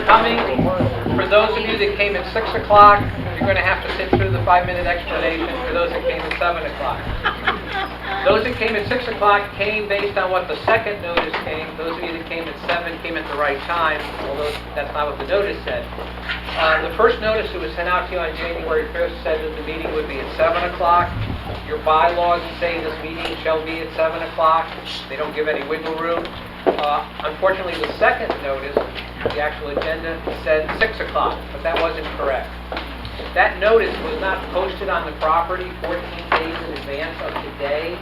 coming. For those of you that came at 6 o'clock, you're going to have to sit through the 5-minute explanation. For those that came at 7 o'clock. Those that came at 6 o'clock came based on what the second notice came. Those of you that came at 7 came at the right time, although that's not what the notice said. The first notice that was sent out to you on January 5th said that the meeting would be at 7 o'clock. Your bylaws say this meeting shall be at 7 o'clock. They don't give any wiggle room. Unfortunately, the second notice, the actual agenda, said 6 o'clock, but that wasn't correct. That notice was not posted on the property 14 days in advance of today,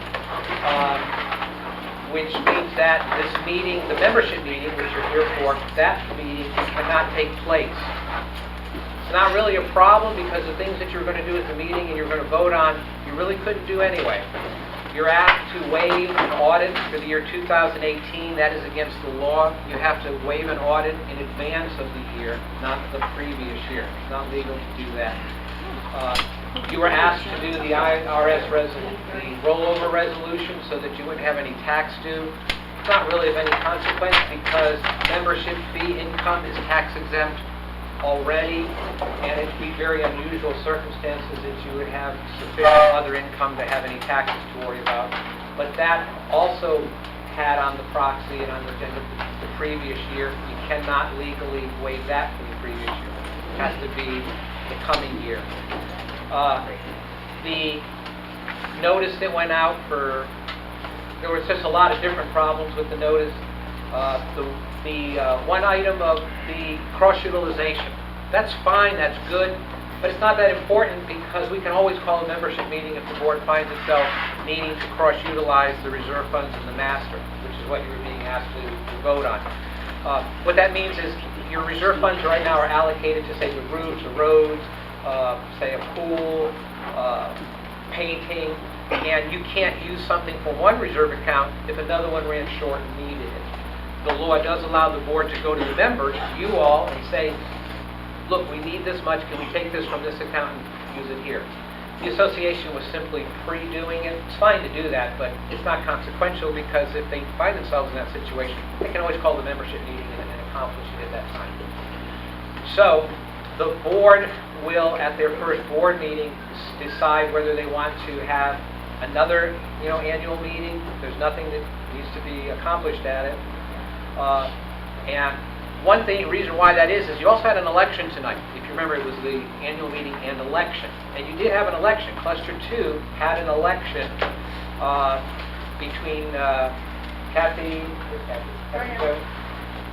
which means that this meeting, the membership meeting, which you're here for, that meeting cannot take place. It's not really a problem because the things that you're going to do at the meeting and you're going to vote on, you really couldn't do anyway. You're asked to waive an audit for the year 2018. That is against the law. You have to waive an audit in advance of the year, not the previous year. It's not legal to do that. You were asked to do the IRS the rollover resolution so that you wouldn't have any tax due. It's not really of any consequence because membership fee income is tax exempt already, and it'd be very unusual circumstances that you would have sufficient other income to have any taxes to worry about. But that also had on the proxy and on the agenda the previous year. You cannot legally waive that for the previous year. It has to be the coming year. The notice that went out there was just a lot of different problems with the notice. The one item of the cross-utilization, that's fine, that's good, but it's not that important because we can always call a membership meeting if the board finds itself needing to cross-utilize the reserve funds and the master, which is what you were being asked to vote on. What that means is your reserve funds right now are allocated to, say, the roofs, the roads, say a pool, painting, and you can't use something from one reserve account if another one ran short and needed it. The law does allow the board to go to the members, you all, and say, look, we need this much, can we take this from this account and use it here? The association was simply pre-doing it. It's fine to do that, but it's not consequential because if they find themselves in that situation, they can always call the membership meeting and accomplish it at that time. So, the board will, at their first board meeting, decide whether they want to have another, annual meeting. There's nothing that needs to be accomplished at it. And one reason why that is you also had an election tonight. If you remember, it was the annual meeting and election. And you did have an election. Cluster 2 had an election between Kathy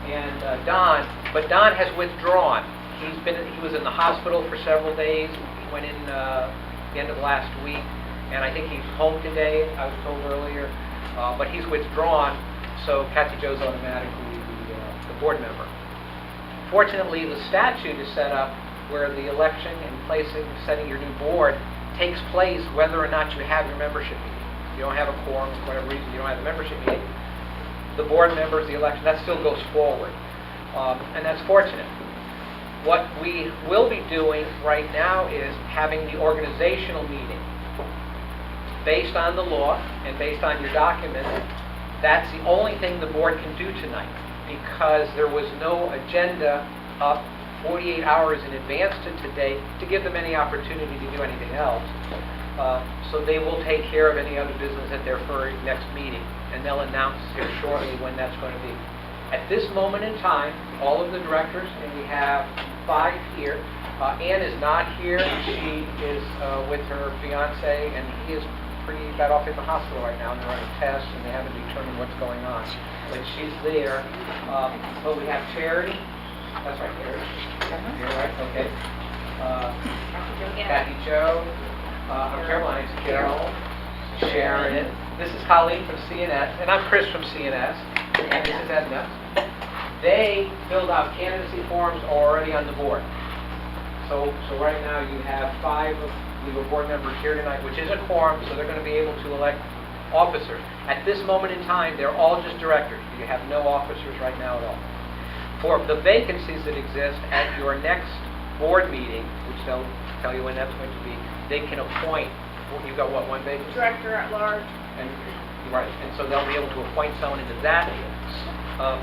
and Don. But Don has withdrawn. He was in the hospital for several days. He went in the end of last week. And I think he's home today, I was told earlier. But he's withdrawn. So Kathy Jo's automatically the board member. Fortunately, the statute is set up where the election and setting your new board takes place whether or not you have your membership meeting. If you don't have a quorum, for whatever reason, you don't have a membership meeting, the board members, the election, that still goes forward. And that's fortunate. What we will be doing right now is having the organizational meeting based on the law and based on your document. That's the only thing the board can do tonight because there was no agenda up 48 hours in advance to today to give them any opportunity to do anything else. So they will take care of any other business at their next meeting, and they'll announce here shortly when that's going to be. At this moment in time, all of the directors, and we have 5 here. Ann is not here. She is with her fiance, and he is got off in the hospital right now, and they're running tests, and they haven't determined what's going on. But she's there. But we have Charity. That's right, Charity. You're right, okay. Kathy Jo. Caroline's Carol. Sharon. This is Colleen from CNS, and I'm Chris from CNS. And this is Edna. They filled out candidacy forms already on the board. So right now you have 5 of legal board members here tonight, which is a quorum, so they're going to be able to elect officers. At this moment in time, they're all just directors. You have no officers right now at all. For the vacancies that exist at your next board meeting, which they'll tell you when that's going to be, they can appoint. You've got what, 1 vacancy? Director at large. And right, and so they'll be able to appoint someone into that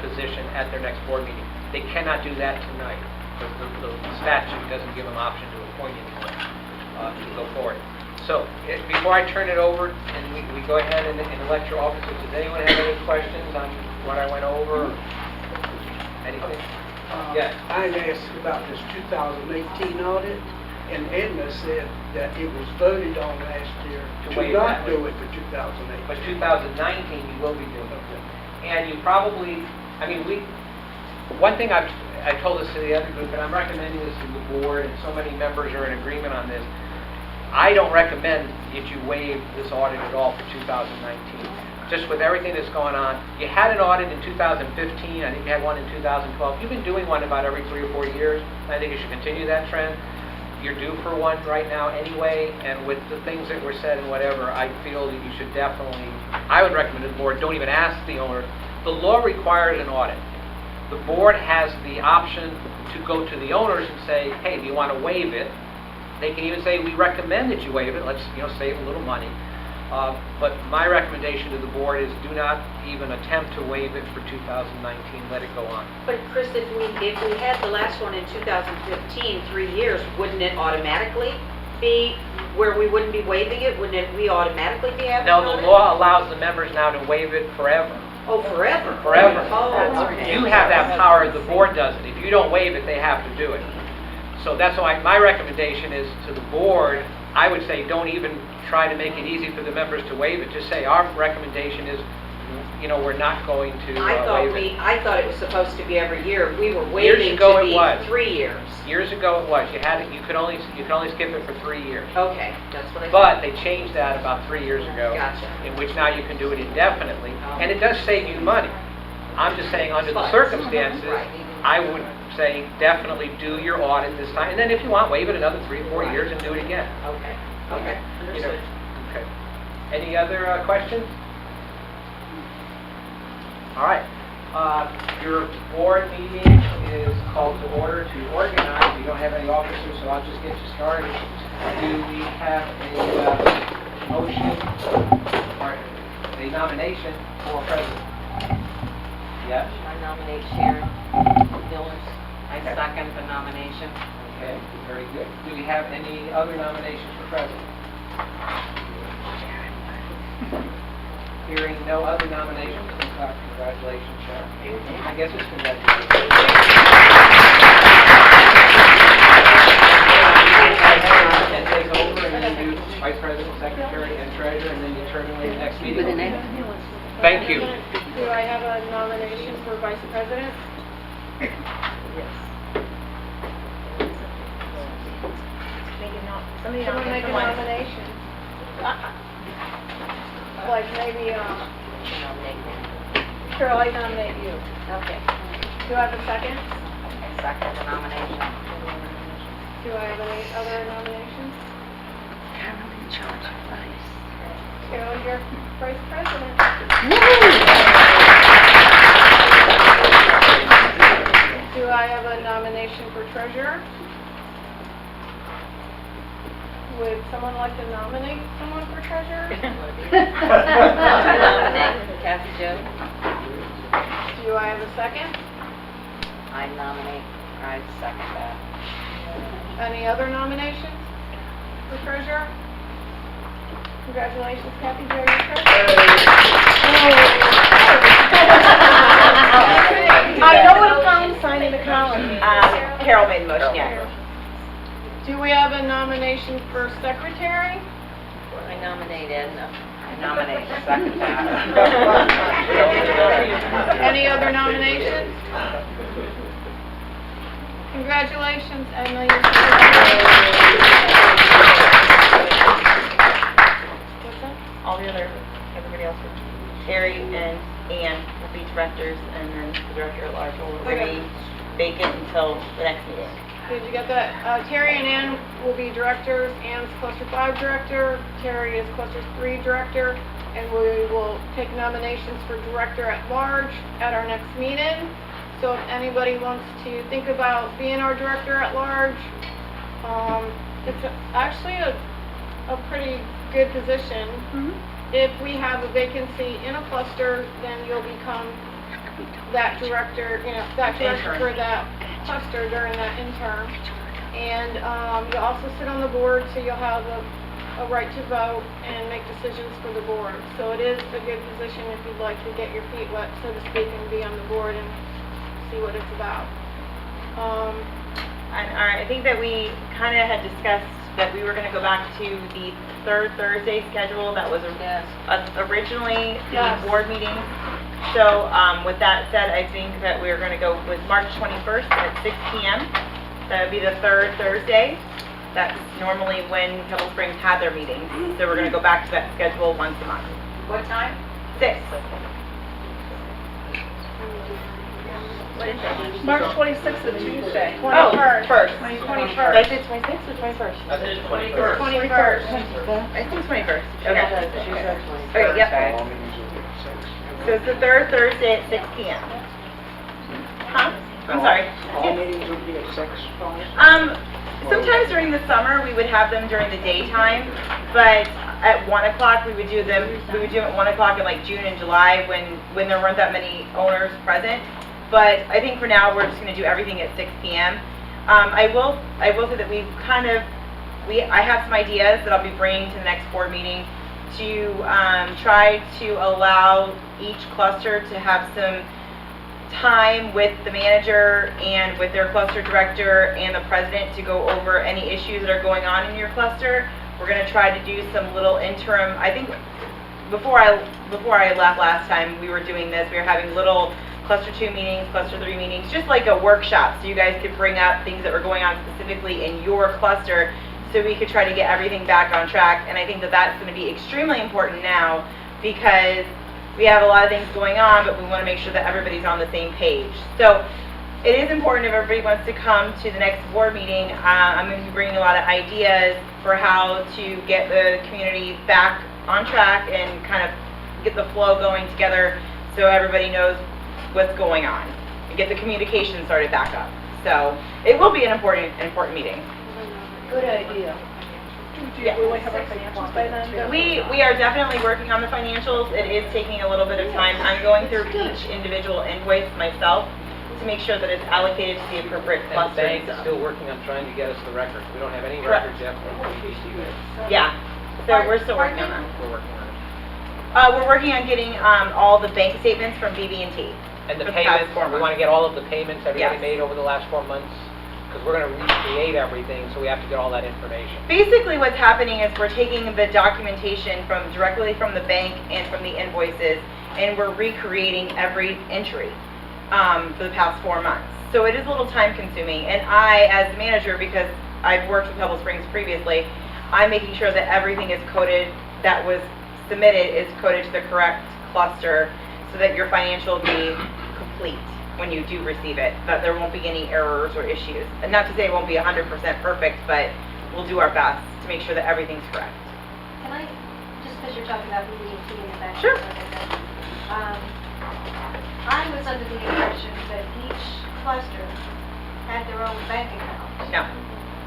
position at their next board meeting. They cannot do that tonight, because the statute doesn't give them option to appoint anyone to go forward. So, before I turn it over, and we go ahead and elect your officers, does anyone have any questions on what I went over? Anything? Yes. I had asked about this 2018 audit, and Edna said that it was voted on last year To to waive not that. do it for 2018. But 2019, you will be doing it. And you probably, I mean, one thing I told this to the other group, and I'm recommending this to the board, and so many members are in agreement on this, I don't recommend that you waive this audit at all for 2019. Just with everything that's going on, you had an audit in 2015, I think you had one in 2012. You've been doing one about every 3 or 4 years. I think you should continue that trend. You're due for one right now anyway, and with the things that were said and whatever, I feel that you should definitely, I would recommend to the board, don't even ask the owner. The law requires an audit. The board has the option to go to the owners and say, hey, do you want to waive it? They can even say, we recommend that you waive it, let's save a little money. But my recommendation to the board is do not even attempt to waive it for 2019, let it go on. But Chris, if we had the last one in 2015, 3 years, wouldn't it automatically be where we wouldn't be waiving it? Wouldn't we automatically be having No, an audit? the law allows the members now to waive it forever. Oh, forever? Forever. Oh, okay. You have that power, the board doesn't. If you don't waive it, they have to do it. So that's why my recommendation is to the board, I would say don't even try to make it easy for the members to waive it. Just say our recommendation is, we're not going to waive it. I thought it was supposed to be every year. We were Years waiving ago to it be was. 3 years. Years ago it was. You could only skip it for 3 years. Okay, that's what I But thought. they changed that about 3 years ago. Gotcha. In which now you can do it indefinitely, and it does save you money. I'm just saying under the But- circumstances, Right. I would say definitely do your audit this time, and then if you want, waive it another 3 or 4 years and do it again. Okay, okay, You know, understood. okay. Any other questions? All right. Your board meeting is called to order to organize. We don't have any officers, so I'll just get you started. Do we have a motion or a nomination for president? Yes? I nominate Sharon Millers. I second the nomination. Okay, very good. Do we have any other nominations for president? Hearing no other nominations, congratulations, Sharon. I guess it's congratulations. And take over, and then you do vice president, secretary, and treasurer, and then you terminate the next meeting. Thank you. Do I have a nomination for vice president? Someone make a nomination. Like maybe, Carol, I nominate you. Okay. Do I have a second? I second the nomination. Do I have any other nominations? Carol, you're vice president. Do I have a nomination for treasurer? Would someone like to nominate someone for treasurer? I nominate Kathy Jo. Do I have a second? I second that. Any other nominations for treasurer? Congratulations, Kathy Jo, you're treasurer. I know what I'm signing the column. Carol made the motion, yeah. Do we have a nomination for secretary? I nominate Edna. I nominate, second that. Any other nominations? Congratulations, Edna. You're What's that? All the other, everybody else, Terry and Ann will be directors, and then the director at large will remain vacant until the next meeting. Did you get that? Terry and Ann will be directors. Ann's cluster 5 director. Terry is cluster 3 director. And we will take nominations for director at large at our next meeting. So if anybody wants to think about being our director at large, it's actually a pretty good position. If we have a vacancy in a cluster, then you'll become that director, that director Intern. for that cluster during that interim. And you'll also sit on the board, so you'll have a right to vote and make decisions for the board. So it is a good position if you'd like to get your feet wet, so to speak, and be on the board and see what it's about. And I think that we kind of had discussed that we were going to go back to the third Thursday schedule that was originally the Yes. board meeting. So with that said, I think that we're going to go with March 21st at 6 p.m. That would be the third Thursday. That's normally when Pebble Springs had their meetings. So we're going to go back to that schedule once a month. What time? 6. March 26th is Tuesday. 21st. First. 21st. Did I say 26th or 21st? I think it's 21st. 21st. I think it's 21st. Okay. She said 21st. Okay, yep. All meetings will be at 6. So it's the third Thursday at 6 p.m. Huh? I'm sorry. All meetings will be at 6. Sometimes during the summer, we would have them during the daytime, but at 1 o'clock, we would do them at 1 o'clock in like June and July when there weren't that many owners present. But I think for now, we're just gonna do everything at 6 p.m. I will say that I have some ideas that I'll be bringing to the next board meeting to try to allow each cluster to have some time with the manager and with their cluster director and the president to go over any issues that are going on in your cluster. We're going to try to do some little interim. I think before I left last time, we were doing this. We were having little cluster 2 meetings, cluster 3 meetings, just like a workshop, so you guys could bring up things that were going on specifically in your cluster, so we could try to get everything back on track. And I think that that's going to be extremely important now, because we have a lot of things going on, but we want to make sure that everybody's on the same page. So it is important if everybody wants to come to the next board meeting. I'm going to be bringing a lot of ideas for how to get the community back on track and kind of get the flow going together so everybody knows what's going on and get the communication started back up. So it will be an important meeting. Good idea. Do Yeah. we really have our financials by then? We are definitely working on the financials. It is taking a little bit of time. I'm going through each individual invoice myself to make sure that it's allocated to the appropriate And the cluster. bank is still working on trying to get us the records. We don't have any records yet from PBC. Yeah, so we're still working on that. We're working on it. We're working on getting all the bank statements from BB&T. And the For the past payments, 4 we want to months. get all of the payments everybody Yes. made over the last 4 months, because we're going to recreate everything, so we have to get all that information. Basically, what's happening is we're taking the documentation directly from the bank and from the invoices, and we're recreating every entry for the past 4 months. So it is a little time consuming, and I, as the manager, because I've worked with Pebble Springs previously, I'm making sure that everything is coded, that was submitted is coded to the correct cluster, so that your financial will be complete when you do receive it, that there won't be any errors or issues. And not to say it won't be 100% perfect, but we'll do our best to make sure that everything's correct. Can I, just because you're talking about BB&T in the back. Sure. I was under the impression that each cluster had their own bank account. No,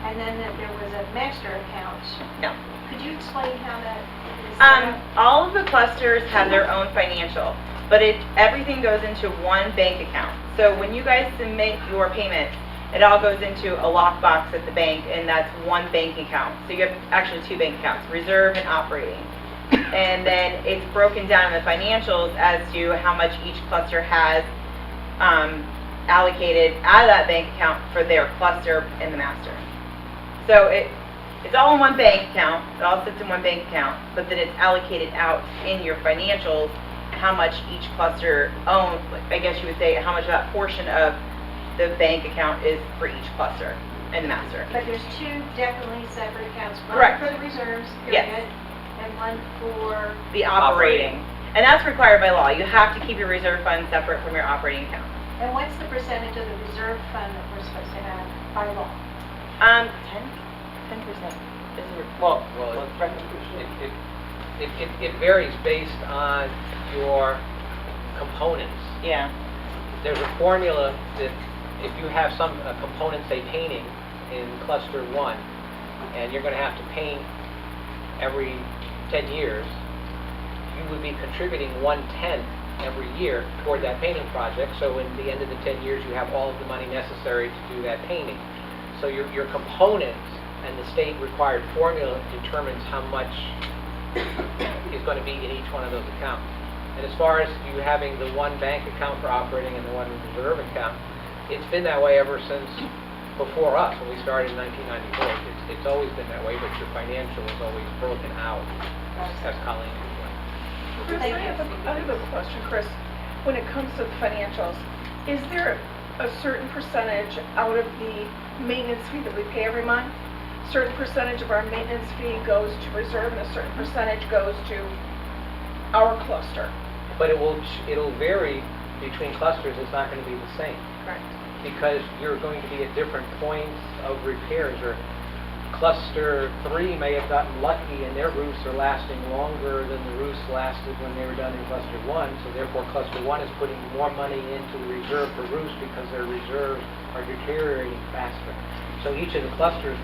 And then that there was a master account. no. Could you explain how that is set up? All of the clusters have their own financial, but everything goes into one bank account. So when you guys submit your payments, it all goes into a lockbox at the bank, and that's one bank account. So you have actually 2 bank accounts, reserve and operating. And then it's broken down in the financials as to how much each cluster has allocated out of that bank account for their cluster in the master. So it's all in one bank account, it all sits in one bank account, but then it's allocated out in your financials how much each cluster owns, I guess you would say, how much of that portion of the bank account is for each cluster in the master. But there's 2 definitely separate accounts. Correct. One for the reserves, Yes. period, and one for, The operating. And that's required by law. You have to keep your reserve fund separate from your operating account. and what's the percentage of the reserve fund that we're supposed to have by law? 10% is, well, Well, it varies based on your components. yeah. There's a formula that if you have some component, say painting, in cluster 1, and you're going to have to paint every 10 years, you would be contributing 1/10 every year toward that painting project. So in the end of the 10 years, you have all of the money necessary to do that painting. So your components and the state required formula determines how much is going to be in each one of those accounts. And as far as you having the one bank account for operating and the one reserve account, it's been that way ever since before us, when we started in 1994. It's always been that way, but your financial is always broken out, as Colleen explained. Chris, I have a question, Chris. When it comes to the financials, is there a certain percentage out of the maintenance fee that we pay every month? Certain percentage of our maintenance fee goes to reserve and a certain percentage goes to our cluster? But it'll vary between clusters. It's not going to be the same. Correct. Because you're going to be at different points of repairs, or cluster 3 may have gotten lucky and their roofs are lasting longer than the roofs lasted when they were done in cluster 1, so therefore cluster 1 is putting more money into the reserve for roofs because their reserves are deteriorating faster. So each of the clusters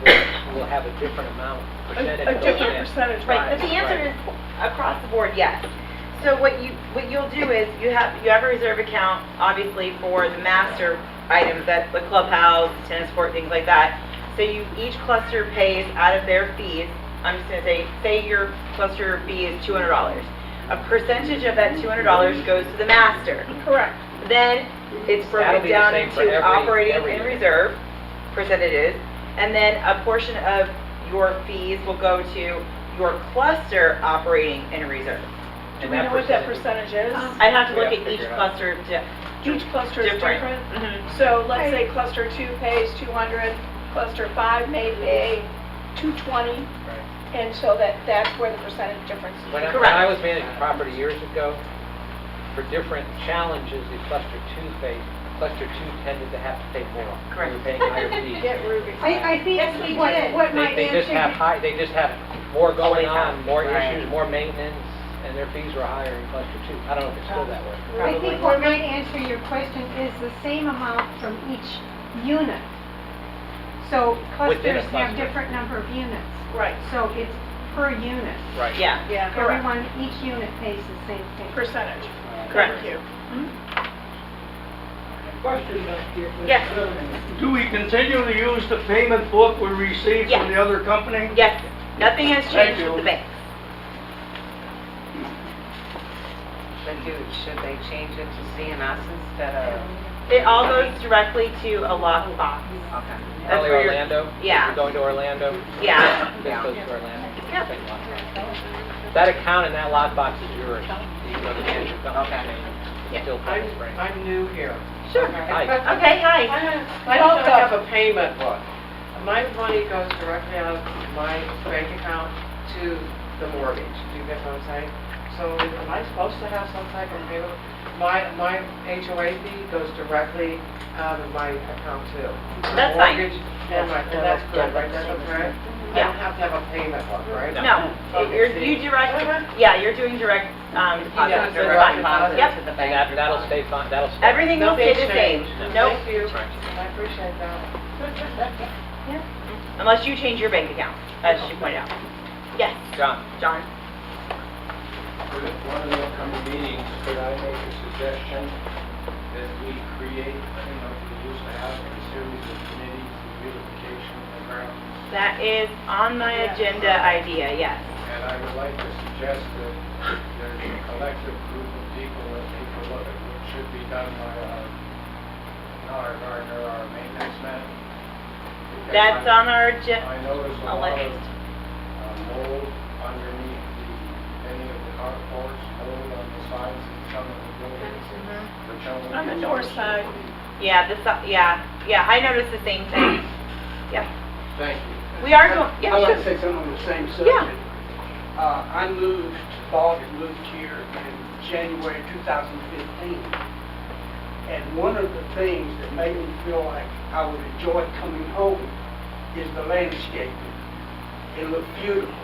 will have a different amount, percentage. A going different in. percentage Right, but rise. the answer is across the board, yes. So what you'll do is you have a reserve account, obviously, for the master items, that the clubhouse, tennis court, things like that. So each cluster pays out of their fees. I'm just going to say your cluster fee is $200. A percentage of that $200 goes to the master. Correct. Then it's That'll broken be the down same for into operating every and unit. reserve percentages, and then a portion of your fees will go to your cluster operating and reserve. Do And we know what that percentage is? I'd have to look Yeah, at each figure it out. cluster Each cluster is different? Mhm. So let's say cluster 2 pays 200, cluster 5 may pay 220, Right. and so that's where the percentage difference is. When I Correct. was managing property years ago, for different challenges the cluster 2 faced, cluster 2 tended to have to pay more. Correct. They were paying higher fees. Get Ruby. I think Yes, we what, did. what my They just have answer, they just have more going Always on, have. more Right. issues, more maintenance, and their fees were higher in cluster 2. I don't know if it's still that way. I think what might answer your question is the same amount from each unit. So Within a clusters have cluster. different number of units, Right, so it's per unit. Right. Yeah, yeah, correct. Everyone, each unit pays the same thing. Percentage. correct. Thank you. Question back here. Yes. Do we continue to use the payment book we received from Yes. the other company? Yes, nothing has Thank changed you. with the banks. Should they change it to CNS instead of? It all goes directly to a lockbox. Okay. That's Probably where you're- Orlando? Yeah. You're going to Orlando? Yeah. This goes to Orlando. Yep. Same lockbox. That account and that lockbox is yours. You can go to the management company Okay. and Yeah. still pay the spring. I'm new here. Sure. Hi. Okay, hi. I don't have a payment book. My money goes directly out of my bank account to the mortgage. Do you get what I'm saying? So am I supposed to have some type of payment? My HOA fee goes directly out of my account too. My That's fine. mortgage and that's good, right? That's okay? I Yeah. don't have to have a payment book, right? No, you're doing direct deposit. Yeah, They're direct fine. deposit Yep. To the And bank. that'll stay fine, that'll stay. Everything will stay Nothing's the same. changed. Nope. Thank you. Right. I appreciate that. Unless you change your bank account, as you pointed out. Yes, John? John. For one of the upcoming meetings, could I make a suggestion that we create, we used to have a series of committees, beautification of the grounds, That is on my agenda idea, yes. and I would like to suggest that there's a collective group of people that take a look at what should be done by our gardener, our maintenance man. Because That's on our agenda. I noticed a I'll lot let of mold underneath any of the carports, mold on the sides of some of the buildings, which only. On the north side. Yeah, I noticed the same thing. Yep. Thank you. We are going, yeah, I'd like to sure. say something on the same subject. Yeah. I bought and moved here in January 2015. And one of the things that made me feel like I would enjoy coming home is the landscaping. It looked beautiful,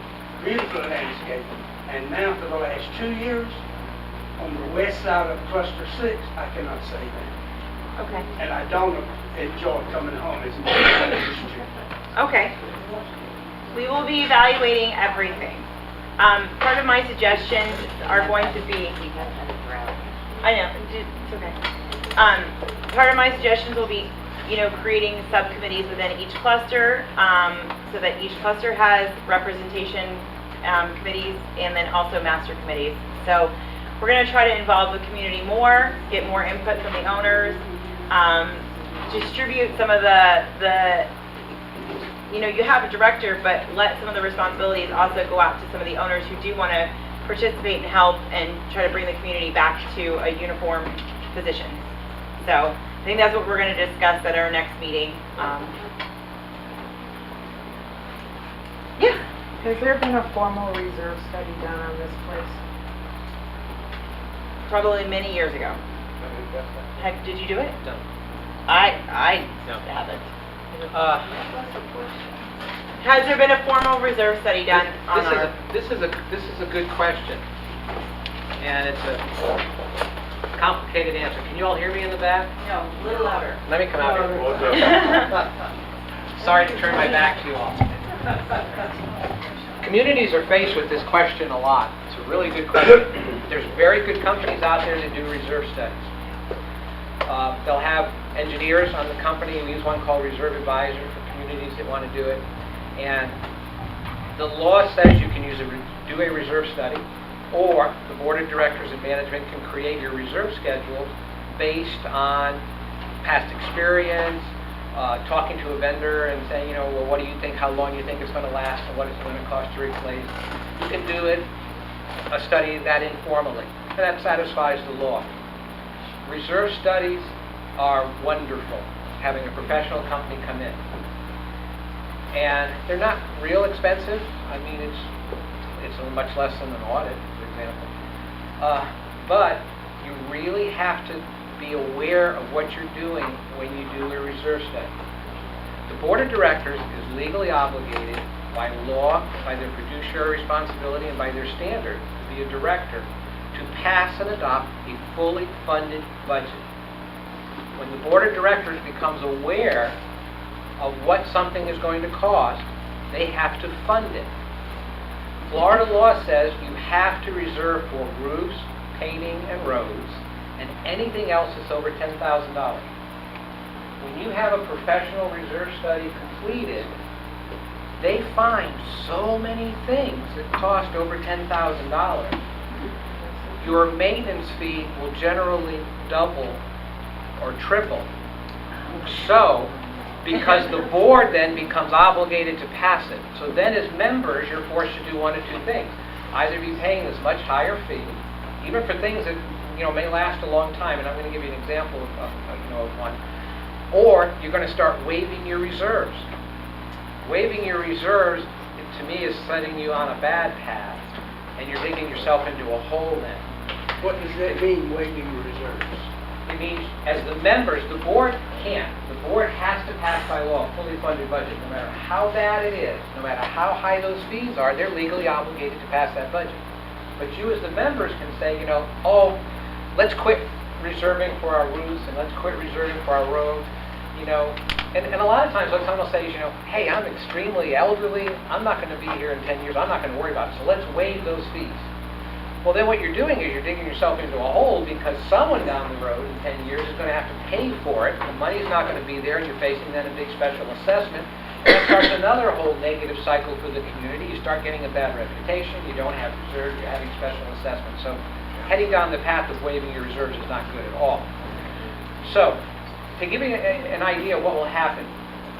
beautiful landscaping. And now for the last 2 years, on the west side of cluster 6, I cannot say that. Okay. And I don't enjoy coming home as much as I used to. Okay. We will be evaluating everything. Part of my suggestions are going to be, I know, it's okay. Part of my suggestions will be, creating subcommittees within each cluster, so that each cluster has representation, committees, and then also master committees. So we're gonna try to involve the community more, get more input from the owners, distribute some of the you have a director, but let some of the responsibilities also go out to some of the owners who do want to participate and help and try to bring the community back to a uniform position. So I think that's what we're going to discuss at our next meeting. Yeah. Has there been a formal reserve study done on this place? Probably many years ago. Did you do it? No. I No. haven't. Uh, Has there been a formal reserve study done on our... This is a good question, and it's a complicated answer. Can you all hear me in the back? No, a little louder. Let me come out here. Sorry to turn my back to you all. Communities are faced with this question a lot. It's a really good question. There's very good companies out there that do reserve studies. They'll have engineers on the company. We use one called Reserve Advisor for communities that want to do it. And the law says you can do a reserve study, or the board of directors and management can create your reserve schedules based on past experience, talking to a vendor and saying, well, what do you think, how long you think it's going to last, and what it's going to cost to replace. You can do a study that informally, and that satisfies the law. Reserve studies are wonderful, having a professional company come in. And they're not real expensive. I mean, it's much less than an audit, for example. But you really have to be aware of what you're doing when you do a reserve study. The board of directors is legally obligated by law, by their fiduciary responsibility, and by their standard to be a director, to pass and adopt a fully funded budget. When the board of directors becomes aware of what something is going to cost, they have to fund it. Florida law says you have to reserve for roofs, painting, and roads, and anything else that's over $10,000. When you have a professional reserve study completed, they find so many things that cost over $10,000. Your maintenance fee will generally double or triple. So, because the board then becomes obligated to pass it. So then as members, you're forced to do one of two things. Either be paying this much higher fee, even for things that may last a long time, and I'm going to give you an example of one, or you're going to start waiving your reserves. Waiving your reserves, to me, is setting you on a bad path, and you're digging yourself into a hole then. What does that mean, waiving reserves? It means, as the members, the board can't. The board has to pass by law a fully funded budget, no matter how bad it is, no matter how high those fees are, they're legally obligated to pass that budget. But you as the members can say, let's quit reserving for our roofs, and let's quit reserving for our roads, And a lot of times what someone will say is, hey, I'm extremely elderly, I'm not going to be here in 10 years, I'm not going to worry about it, so let's waive those fees. Well, then what you're doing is you're digging yourself into a hole, because someone down the road in 10 years is going to have to pay for it. The money's not going to be there, and you're facing then a big special assessment. And that starts another whole negative cycle for the community. You start getting a bad reputation. You don't have reserves. You're having special assessments. So heading down the path of waiving your reserves is not good at all. So to give you an idea of what will happen,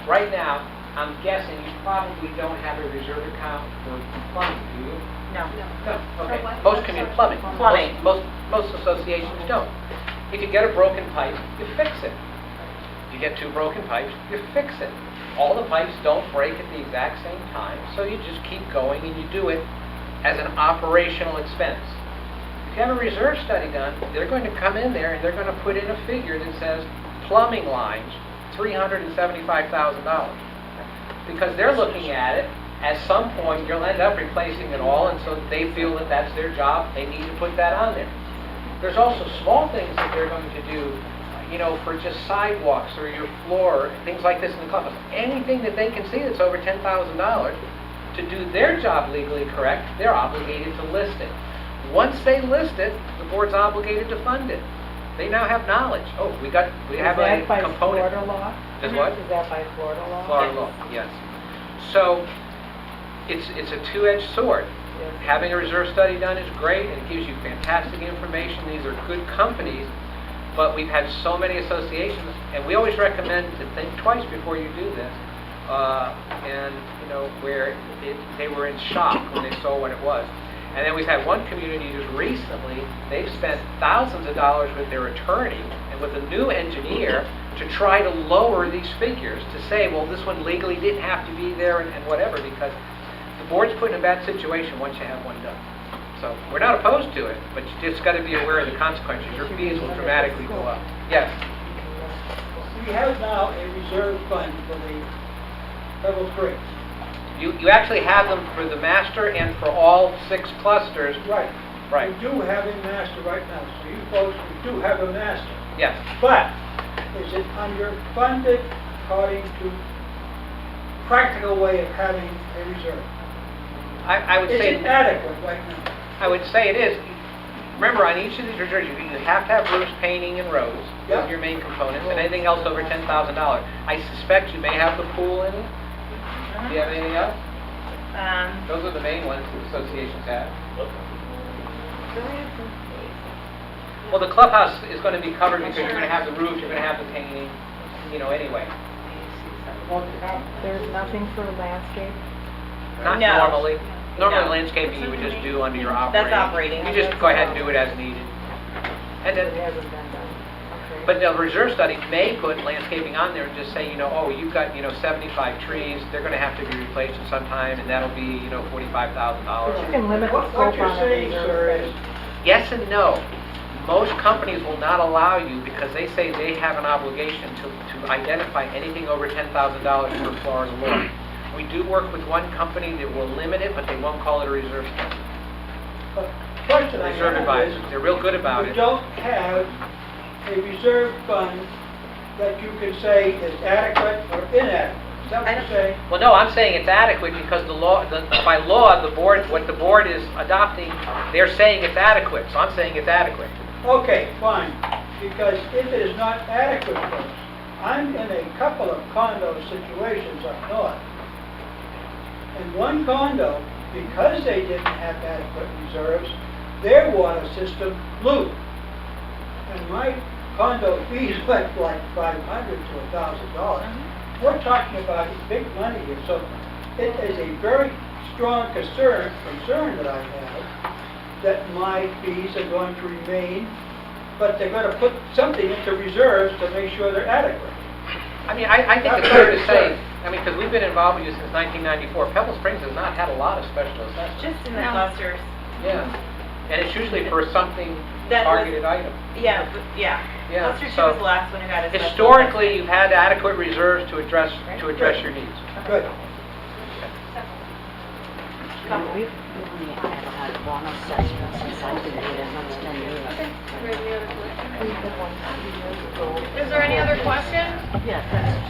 right now, I'm guessing you probably don't have a reserve account for plumbing, do you? No. No, okay. Most community plumbing. Plumbing. Most associations don't. If you get a broken pipe, you fix it. If you get 2 broken pipes, you fix it. All the pipes don't break at the exact same time, so you just keep going and you do it as an operational expense. If you have a reserve study done, they're going to come in there and they're going to put in a figure that says plumbing lines, $375,000. Because they're looking at it, at some point you'll end up replacing it all, and so they feel that that's their job, they need to put that on there. There's also small things that they're going to do, for just sidewalks or your floor, things like this in the clubhouse. Anything that they can see that's over $10,000, to do their job legally correct, they're obligated to list it. Once they list it, the board's obligated to fund it. They now have knowledge. Oh, we have a component. law? Is what? Is that by Florida law? Florida law, yes. So, it's a two-edged sword. Having a reserve study done is great, and it gives you fantastic information. These are good companies, but we've had so many associations, and we always recommend to think twice before you do this. And, where they were in shock when they saw what it was. And then we've had one community just recently, they've spent thousands of dollars with their attorney and with a new engineer to try to lower these figures, to say, well, this one legally didn't have to be there and whatever, because the board's put in a bad situation once you have one done. So we're not opposed to it, but you just got to be aware of the consequences. Your fees will dramatically go up. Yes? We have now a reserve fund for the Pebble Creek. You actually have them for the master and for all 6 clusters. Right. Right. We do have a master right now, so you folks, we do have a master. Yes. But is it underfunded according to practical way of having a reserve? I would Is say... it adequate right now? I would say it is. Remember, on each of these reserves, you have to have roofs, painting, and roads. Those are your main components, and anything else over $10,000. I suspect you may have the pool in it. Do you have anything else? Those are the main ones the associations have. Well, the clubhouse is going to be covered because you're going to have the roof, you're going to have the painting, anyway. There's nothing for landscape? Not No. normally. Normally No. landscaping you would just do under your operating. That's operating. You just go ahead and do it as needed. And It then, hasn't been done. Okay. but the reserve study may put landscaping on there and just say, oh, you've got, 75 trees, they're going to have to be replaced at some time, and that'll be, $45,000. You can limit the What scope you're on a saying, sir, reserve. is Yes and no. Most companies will not allow you because they say they have an obligation to identify anything over $10,000 per Florida law. We do work with one company that will limit it, but they won't call it a reserve study. question I Reserve have advisors, is, they're real good about we it. don't have a reserve fund that you can say is adequate or inadequate. Is that what you're saying? Well, no, I'm saying it's adequate because by law, what the board is adopting, they're saying it's adequate, so I'm saying it's adequate. Okay, fine, because if it is not adequate, folks, I'm in a couple of condo situations up north. And one condo, because they didn't have adequate reserves, their water system blew. And my condo fees went like $500 to $1,000. We're talking about big money here, so it is a very strong concern that I have that my fees are going to remain, but they're going to put something into reserves to make sure they're adequate. I mean, I think it's fair to say, because we've been involved with you since 1994, Pebble Springs has not had a lot of special assessments. Just in the clusters. Yeah. And it's usually for something That was- targeted item. Yeah. Yeah, Cluster 2 so was the last one who got a special historically, assessment. you've had adequate reserves to address your needs. Good. We've only had one assessment since I've been here, and that's 10 years. Is there any other questions? Yeah,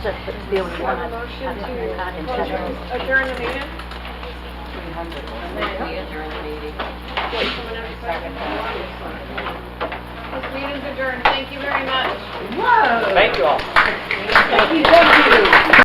that's the only one Have a I've motion had in 10 to years. adjourn the meeting? 300. We adjourn the meeting. Someone have a second? This meeting's adjourned. Thank you very much. Thank you all. Thank you.